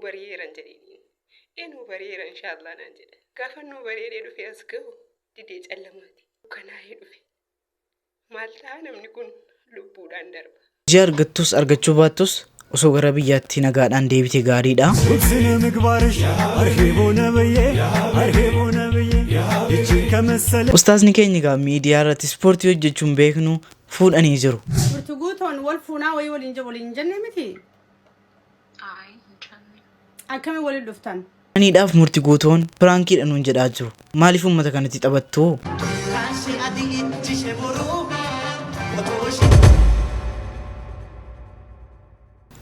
بريرا جديدين إنه بريرا إن شاء الله ننجد كافنو بريرا في أسكو ديديت ألماتي وكنا يدفي مالتانا منكون لبودان درب جار قطوس أرجتشو باتوس وسوق ربيات تناقات عن ديبتي غاريدا وكسنا مقبارش أرهبونا بيه أرهبونا بيه يجي كمسلة أستاذ نكيني قام ميديا رات سبورت يوجد بيكنو فول أنيزرو برتقوتون والفونا والإنجن متي أكمل ولد دفتان أني داف مرتقوتون برانكير أنو نجد أجرو مالي فمتا كانت تتابتو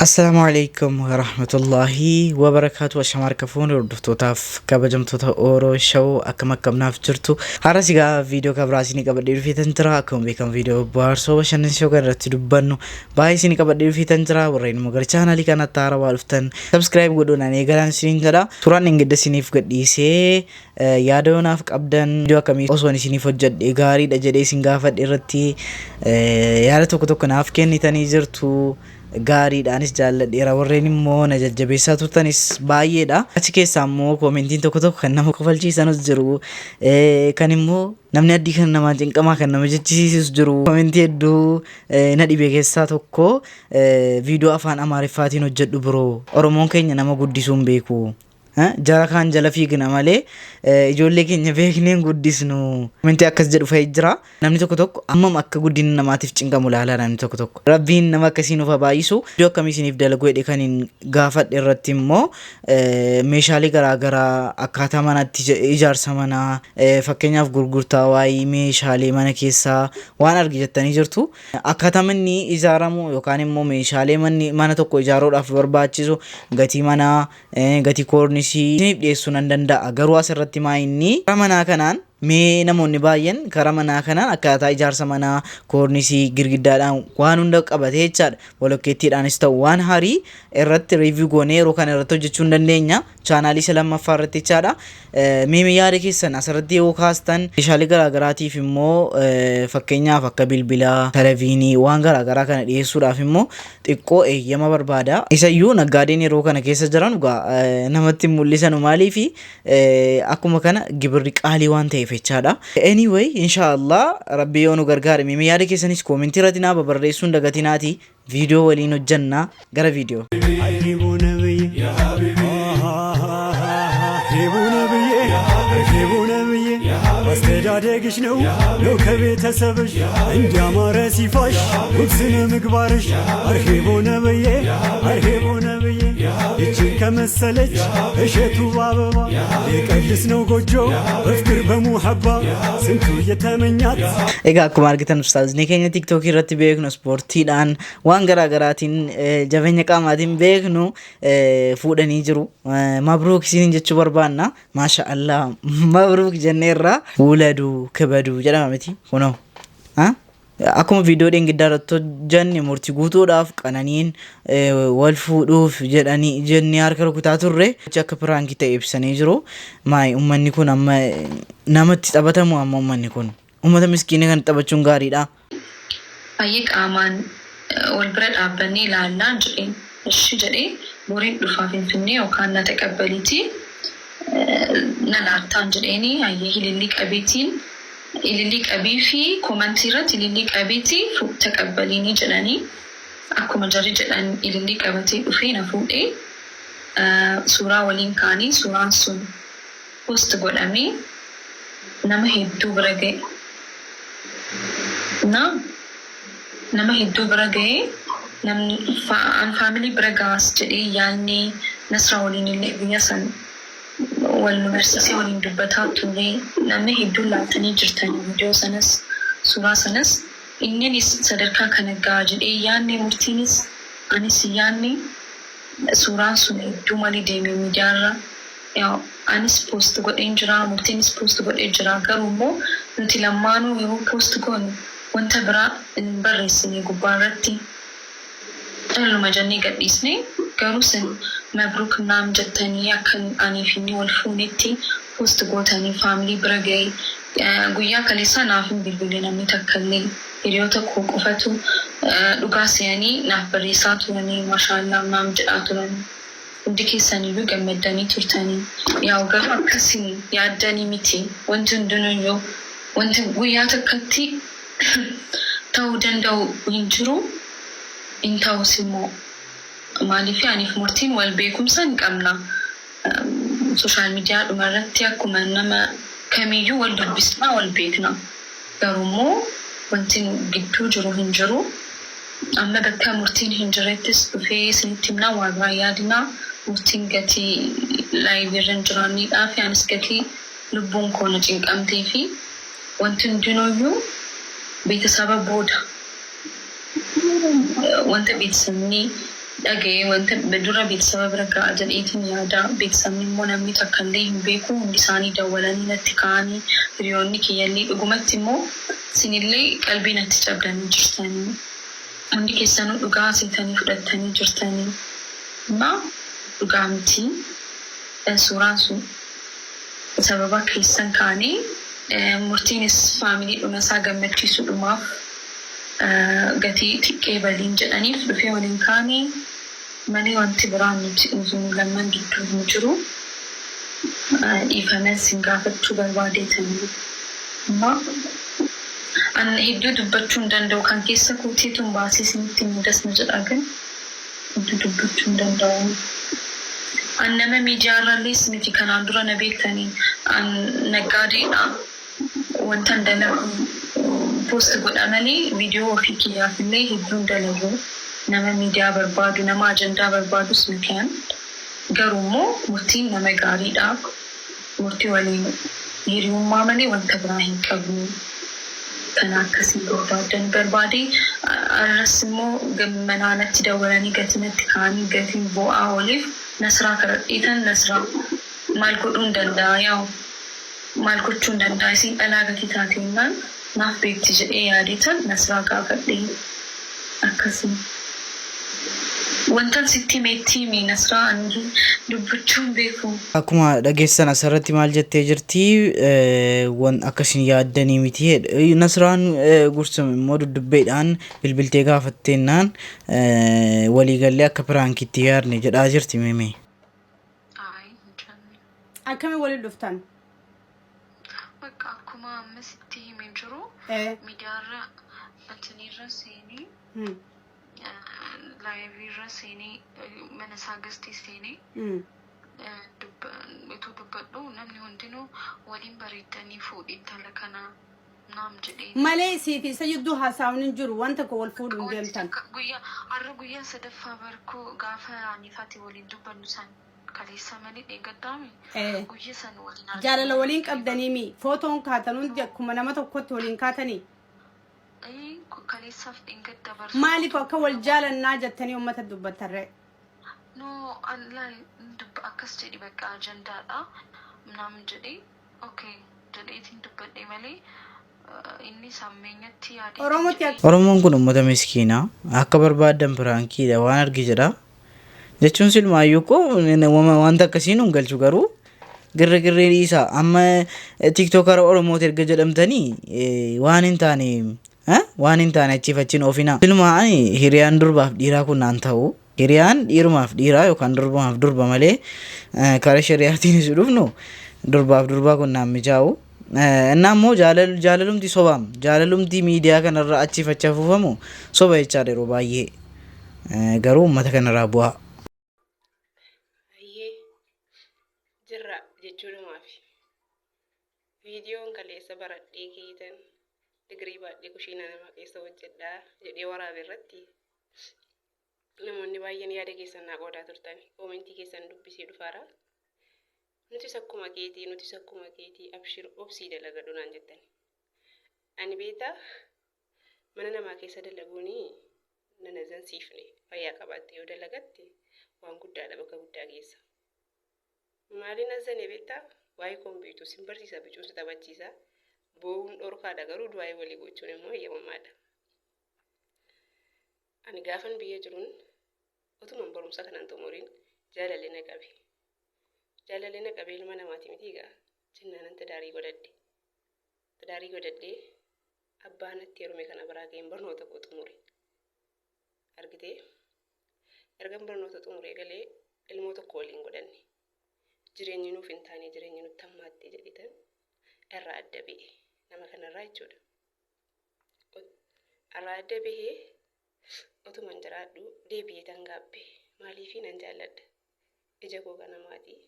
السلام عليكم ورحمة الله وبركاته وشمار كفون ردفتو تاف كبجمتو تا أورو شو أكما كمنا فجرتو هارسيغا فيديو كبراسيني كبدير في تنترا أكم بيكم فيديو بارسو وشنن شو كان رتدو بانو باي سيني كبدير في تنترا ورين مغر چانالي كان تارا والفتن سبسكرايب قدونا نيغران سينين تدا توران ننجد سينيف قد ديسي يادو نافق أبدان فيديو كمي أصواني سينيف وجد إغاري دا جدي سنغافت إرتي يادا توكو توكو نافكين نتاني جرتو gaarii dhaanis jaalladheera warreen immoo na jajjabeessaa turtanis baay'eedha achi keessaa immoo koomentiin tokko tokko kan nama kofalchiisanus jiru kan immoo namni addii kan nama cinqamaa kan nama jechisiisus jiru koomentii hedduu na dhibee keessaa tokko viidiyoo afaan amaariffaatiin hojjedhu biroo oromoon keenya nama guddisuun beeku jara kan jala fiigna malee ijoollee keenya beekneen guddisnu koomentii akkas jedhu fa'ee jira namni tokko tokko ammam akka guddina namaatiif cinqamu laala namni tokko tokko rabbiin nama akkasiin of baayisu iddoo akkamiisiniif dalagu jedhe kan gaafadhe irratti immoo meeshaalee garaagaraa akkaataa manatti ijaarsa manaa fakkeenyaaf gurgurtaa waayee meeshaalee mana keessaa waan argi jettanii jirtu akkaataa manni ijaaramu yookaan immoo meeshaalee mana tokko ijaaruudhaaf barbaachisu gatii manaa gatii koornisii isiniif dhiyeessuu nan danda'a garuu asirratti maa inni karaa manaa kanaan mee namoonni baay'een karaa manaa kanaan akkaataa ijaarsa manaa koornisii girgiddaadhaan waan hunda qabatee jechaadha bolokkeettiidhaanis ta'u waan harii irratti riiviyuu goonee yeroo kana irratti hojjechuu hin dandeenya chaanaalii isa lammaffaa irratti jechaadha mee yaada keessan asirratti yoo kaastan meeshaalee garaagaraatiif immoo fakkeenyaaf akka bilbilaa televiinii waan garaagaraa kana dhiyeessuudhaaf immoo xiqqoo eeyyama barbaada isayyuu naggaadeen yeroo kana keessa jiran namatti mul'isan maaliifi akkuma kana gibirri qaalii waan ta'eef jechaadha anyway inshallah rabbi yoo nu gargaare mee yaada keessanis koomentii irratti naa barreessuun dagatinaati viidiyoo waliin hojjanna gara viidiyoo አስተዳደግሽ ነው ከቤተሰብሽ እንዲያማረ ሲፋሽ ውስነ ምግባርሽ አርሄቦ ነብዬ እቺን ከመሰለች እሸቱ አበባ የቀልስ ነው ጎጆ በፍቅር በሙሐባ ስንቱ የተመኛት ኤጋ አኩማ አርግተን ኡስታዝ ነከኛ ቲክቶክ ይረት ቤክኑ ስፖርቲዳን ዋን ገራገራቲን ጀበኛ ቃማቲን ቤክኑ ፉደኒ ጅሩ ማብሩክ ሲን ጀቹ በርባና ማሻአላህ ማብሩክ ጀነራ ውለዱ ከበዱ ጀዳማቲ ሆኖ akkuma viidiyoo dheengaddaarratti hojjanne murtii guutuudhaaf qananiin wal fuudhuuf jedhanii jennee harka rukutaa turre akka piraankii ta'e ibsanii jiru maay ummanni kun amma namatti taphatamu amma ummanni kun ummata miskiina kan taphachuun gaariidha baay'ee qaamaan wal bira dhaabbannee ilaallaan jedheen እሺ jedhee boriin dhufaa finfinnee yookaan na taqabbaliitii na laattaan jedheeni hayyee hilillii qabeetiin ililli qabii fi koomentii irratti ililli qabeetii taqabbaliini jedhanii akkuma jarri jedhan ililli qabatee dhufee na fuudhee suuraa waliin kaanii suuraan sun post godhamee nama hedduu bira ga'e nama hedduu bira ga'e namni faamilii bira gaas jedhee yaadnee nasra waliin illee biyya san والمرسسي والدبتات تولي نمه يدل على جرتني فيديو سنس سورة سنس إنني صدركا كان جاجد يعني مرتينس أنا سياني سورة سنة دومالي ديمي مجارة يا أنا سبوست قد إنجرا مرتينس سبوست قد إنجرا كرومو نتي لمانو يو بوست قد وانت برا برسني قبارتي أهلو مجاني قد إسني قروسن مبروك نام جتني أكن أني فيني والفونتي post gootanii family bira ga'e guyyaa kaleessa naaf hin bilbilee namni takkallee hiriyoota koo qofatu dhugaa seenanii naaf barreessaa turanii maashaallah naam jedhaa turan hundi keessaniyyuu gammaddanii turtanii. Yaa garuu akkasii yaaddanii miti. Wanti hundinuyyuu wanti guyyaa takkatti ta'uu danda'u hin jiru. In ta'us immoo maaliif aniif murtiin wal beekumsa hin qabna. Sooshaal miidiyaa dhumarratti akkuma nama kamiyyuu wal dubbisnaa wal beekna. Garuu immoo wanti gidduu jiru hin jiru. Amma bakka murtiin hin jirrettis dhufee isinitti himnaa waa biraa yaadinaa. Murtiin gatii laayivirra hin jiraanidhaa fi anis gatii lubbuun koo na cinqamtee fi wanti hundinuyyuu beeksisa booda wanta beeksisni dhaga'ee wanta dura beeksisa bira ga'a jedheetiin yaada. Beeksisni immoo namni takka illee hin beeku. Hundi isaanii dawwalanii natti ka'anii hiriyoonni kiyyallee dhugumatti immoo isinillee qalbii natti cabdanii jirtanii. Hundi keessanuu dhugaa seetanii fudhattanii jirtanii. Amma dhugaa miti. Suuraan sun sababa keessan kaanii murtiinis faamilii dhumasaa gammachiisuudhumaaf gatii xiqqee baliin jedhaniif dhufee waliin kaanii malee wanti biraan nuti lamman gidduu hin jiru. Dhiifames hin gaafachuu barbaadeetanii. Amma ani hedduu dubbachuu hin danda'u. Kan keessa kootiituun baasee isinitti miidhasna jedhaa kan hedduu dubbachuu hin danda'u. An nama miidiyaarrallees miti kanaan dura na beektanii. An naggaadeedha. Wanta hin dalagu post godha malee viidiyoo ofii kiyyaafillee hedduun dalagu. Nama miidiyaa barbaadu, nama ajandaa barbaadus mikaan. Garuu immoo murtiin nama gaariidha. Murtii waliin hiriyummaa malee wanta biraa hin qabu. Kana akkasii barbaade. Arras immoo manaanatti dawwalanii gatinatti kaanii gatiin bu'aa oliif nasraa kadhadheetan nasraa maal godhuu hin danda'a yaa'u. Maal gochuu hin danda'a isin dhalaa gatii taateenyaan naaf beekti jedhee yaadeetan nasraa gaafadhee akkasii. Wantan sitti meetii mi nasraa ani dubbachuun beeku. Akkuma dhageessan asirratti maal jettee jirti wan akkasiin yaaddanii miti. Nasraan gursum immoo dudubbeedhaan bilbiltee gaafatteennaan waliigallee akka piraankitti yaadne jedhaa jirti mimi. Akkami waliin dhuftan? Bakka akkuma amma sitti himee jiru miidiyaarra antiniirra seenii laayivirra seenii mana isaa gastii seenii ituu dubbadhu namni hundinuu waliin bareedanii fuudhii intala kanaa naam jedhee. Malee siifi isa jidduu haasawni hin jiru wanta koo wal fuudhuun deemtan. Guyyaa sadaffaa barkuu gaafa aniifaati waliin dubbannu san kaleessa malee eeggaddaami. Guyyaa san waliin jaalala waliin qabdanii mi footoon kaatanuun akkuma nama tokkotti waliin kaatanii. Kaleessaaf eeggadda barsu. Maaliif akka wal jaalannaa jettanii uummata dubbattarree? No, Allah akkas jedhi bakka ajandaadha. Naam jedhee okay jedheetiin dubbadhee malee inni sammeenyatti yaadee. Oromoon kun uummata miskiinaa akka barbaadan piraankiidha waan argi jedha. Jechuun silmaayyuu koo wanta akkasiin hin galchu garuu girrigirri dhiisaa amma tiktokara Oromooti erga jedhamtanii waan hin taane achiifachiin oofina. Silmaa hiriyaan durbaaf dhiiraa kun naan ta'u hiriyaan dhiirumaaf dhiiraa yookaan durbaaf durba malee karaa shari'aatiin isu dhufnu durbaaf durbaa kun naan mijaa'u. Innaa immoo jaalalumti sobaam jaalalumti miidiyaa kanarraa achiifachaa fuufamu soba jechaadha yeroo baay'ee garuu uummata kanarraa bu'aa. Jirra jechuudhumaaf viidiyoon kaleessa baradhee keetan digirii baadhee kushiina namaa keessa hojjedhaa jedhee waraabee irratti namoonni baay'een yaada keessan naa qoodaa turtan koomentii keessan dubbisee dhufaara. Nutis akkuma keetii abshir obsii dalagadhu naan jettan. Ani beetaa mana namaa keessa dalaguuni nana zansiifne fayyaa qabaatte yoo dalagatte waan guddaadha bakka guddaa keessa. Maaliin azane beetaa waa'ee kompiituu sin barsiisa bicuun si taphachiisa. Bo'uun dhorkaadha garuu du'aa'ee walii gochuun immoo eeyyamamaadha. Ani gaafan biyya jiruun utuman barumsa kanaan xumuriin jaalallee na qabe. Jaalallee na qabee ilma namaati miti egaa jennaanan tidaarii godhadhee abbaa natti heerume kana biraa ga'een barnoota koo xumure. Argitee ergan barnoota xumuree galee ilmoo tokko waliin godhanne jireenyi nuuf hin taane jireenyi nutti hammaattee jedhitan irraa adda ba'e nama kanarraa jechuudha. Irraa adda ba'ee otuman jiraadhu deebi'ee tangaabbe maaliifii nan jaalladha ija koo kanamaatii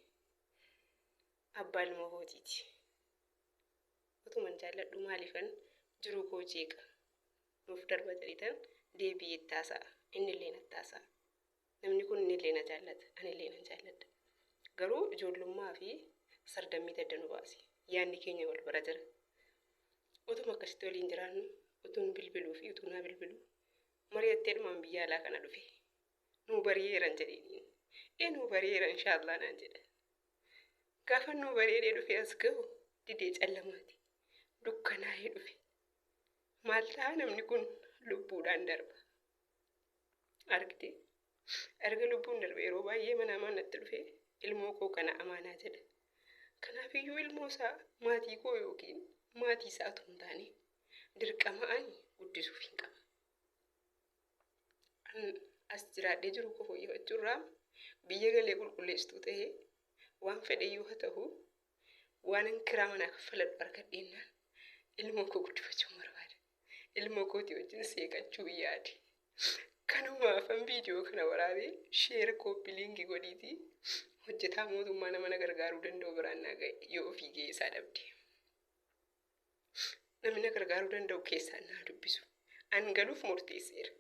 abbaa ilmoo kootiiti. Otuman jaalladhu maaliifan jiruu koo jeeqa nuuf darba jedhitan deebi'ee taasa'a innillee na taasa'a. Namni kun innillee na jaallata anillee nan jaalladha. Garuu ijoollummaa fi sardammii adda nu baase yaadni keenya wal bira jira. Utuma akkasitti waliin jiraannu utuun bilbiluu fi utuu naa bilbiluu mari'attee dhumaan biyya alaa kana dhufe nuu bari'eeran jedheen nuu bari'eera inshaallah naan jedha. Gaafa nuu bari'ee dhufe as gahu didee callamaati dukkanaa'ee dhufe maal ta'a namni kun lubbuudhaan darba argite. Erga lubbuun darbe yeroo baay'ee mana natti dhufe ilmoo koo kana amaanaa jedha. Kanaafiyyuu ilmoo isaa maatii koo yookiin maatii isaa otoo hin taane dirqama ani guddisuuf hin qaba. As jiraadhee jiru koo fooyyeffachuurraa biyya galee qulqulleessituu ta'ee waan fedheyyuu haa ta'u waan kiraa manaa kaffaladhu argadheennaan ilmoo koo guddifachuun barbaada. Ilmoo kootii wajjin seeqachuu yaade. Kanumaafan viidiyoo kana waraabee sheer kooppii liinkii godhiitii hojjetaa mootummaa nama gargaaruu danda'u biraan naa ga'e yoo ofii ga'ee isaa dhabde. Namni na gargaaruu danda'u keessaan naa dubbisu. An galuuf murteesseera.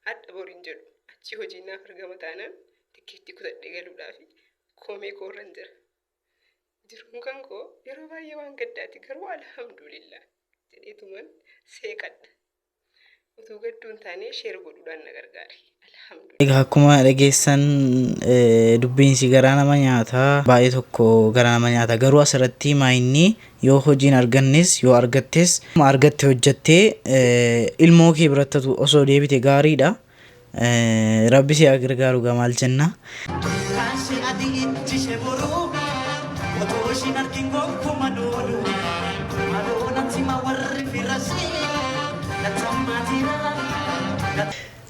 Hadha boriin jedhu achi hojii naaf argama taanaan tikkeetti kutadhee galuudhaaf koomee koorran jira. Jiruun kan koo yeroo baay'ee waan gaddaati garuu alhamdulillah jedheetuman seeqadha. Utuu gadduun taanee sheer godhuudhaan na gargaare. Alhamdulillah. Egaa akkuma dhageessan dubbiinsi garaa nama nyaataa baay'ee tokko garaa nama nyaataa garuu asirratti maayinni yoo hojiin argannes yoo argattes argatte hojjettee ilmoo kee biratti osoo deebite gaariidha. Rabbi si gargaaru gamaal jenna.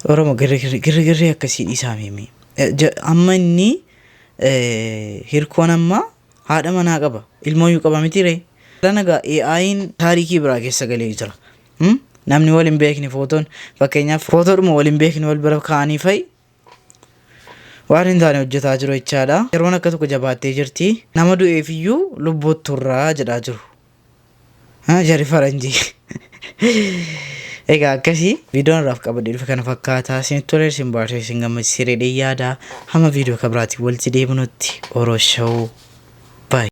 Oromoo girgirri akkasii dhiisaa mimi. Amma inni hirkoon amma haadha manaa qaba ilmooyyuu qaba miti ree. Nagaa AI'n taarikii biraa keessa galee jira. Namni wal hin beekne footoon fakkeenyaaf footoodhuma wal hin beekne wal bira kaa'anii fa'i waan hin taane hojjetaa jiru jechaadha. Yeroon akka tokko jabaattee jirti. Nama du'eefiyyuu lubbuutti turraa jedhaa jiru. Jari faranjii. Egaa akkasii viidiyoon irraaf qabadhee dhufe kana fakkaata. Isin tolee isin baatee isin gammachiisee yaada. Hamma viidiyoo kabiraatiin walitti deebinutti Oroo Shawuu.